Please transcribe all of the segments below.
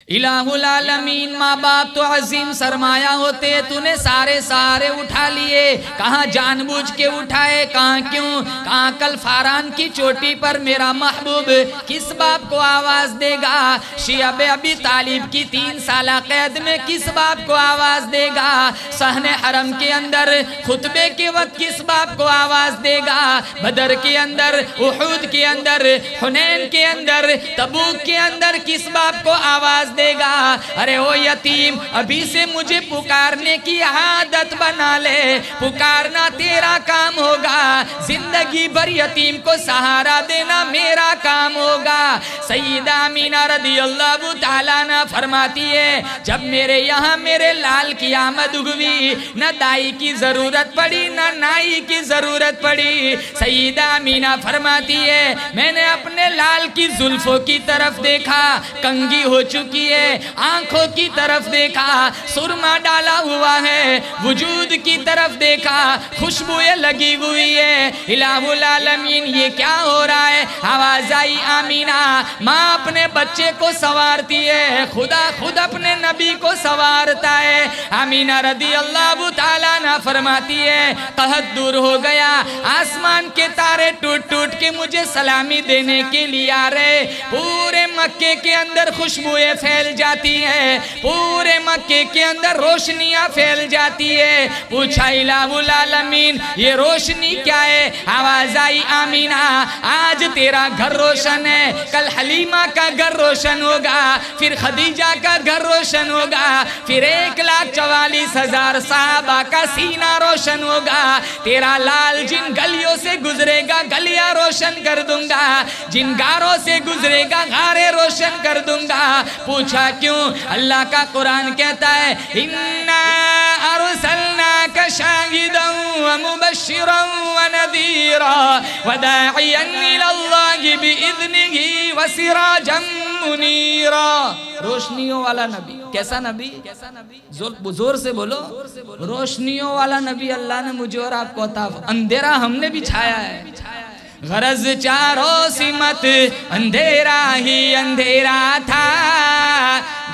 الہ العالمین، ماں باپ تو عظیم سرمایہ ہوتے، تو نے سارے اٹھا لیے، کہاں جان بوجھ کے اٹھائے، کہاں کیوں، کہاں کل فاران کی چوٹی پر میرا محبوب کس باپ کو آواز دے گا، شیعہ ابی طالب کی 3 سالہ قید میں کس باپ کو آواز دے گا، صحن حرم کے اندر خطبے کے وقت کس باپ کو آواز دے گا، بدر کے اندر، احد کے اندر، حنین کے اندر، تبوک کے اندر کس باپ کو آواز دے گا۔ ارے او یتیم، ابھی سے مجھے پکارنے کی عادت بنا لے، پکارنا تیرا کام ہوگا، زندگی بھر یتیم کو سہارا دینا میرا کام ہوگا۔ سیدہ آمینہ رضی اللہ تعالیٰ عنہ فرماتی ہے، جب میرے یہاں میرے لال کی آمد ہوئی، نہ دائی کی ضرورت پڑی نہ نائی کی ضرورت پڑی۔ سیدہ آمینہ فرماتی ہے، میں نے اپنے لال کی زلفوں کی طرف دیکھا، کنگھی ہو چکی ہے، آنکھوں کی طرف دیکھا، سرما ڈالا ہوا ہے، وجود کی طرف دیکھا، خوشبوئیں لگی ہوئی ہے۔ الہ العالمین، یہ کیا ہو رہا ہے؟ آواز آئی آمینہ، ماں اپنے بچے کو سنوارتی ہے، خدا خود اپنے نبی کو سنوارتا ہے۔ آمینہ رضی اللہ تعالیٰ عنہ فرماتی ہے، قحط دور ہو گیا، آسمان کے تارے ٹوٹ ٹوٹ کے مجھے سلامی دینے کے لیے آ رہے، پورے مکے کے اندر خوشبوئیں پھیل جاتی ہیں، پورے مکے کے اندر روشنیاں پھیل جاتی ہے۔ پوچھا الہ العالمین، یہ روشنی کیا ہے؟ آواز آئی آمینہ، آج تیرا گھر روشن ہے، کل حلیمہ کا گھر روشن ہوگا، پھر خدیجہ کا گھر روشن ہوگا، پھر 1,44,000 صحابہ کا سینہ روشن ہوگا۔ تیرا لال جن گلیوں سے گزرے گا گلیاں روشن کر دوں گا، جن غاروں سے گزرے گا غاریں روشن کر دوں گا۔ پوچھا کیوں؟ اللہ کا قرآن کہتا ہے، اِنَّا أَرْسَلْنَاكَ شَاهِدًا وَمُبَشِّرًا وَنَذِيرًا وَدَاعِيًا إِلَى اللَّهِ بِإِذْنِهِ وَسِرَاجًا مُنِيرًا۔ روشنیوں والا نبی، کیسا نبی؟ زور سے بولو، روشنیوں والا نبی اللہ نے مجھے اور آپ کو عطا فرمایا۔ اندھیرا ہم نے بھی چھایا ہے، غرض چاروں سمت اندھیرا ہی اندھیرا تھا،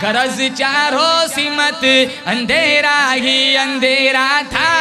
غرض چاروں سمت اندھیرا ہی اندھیرا تھا۔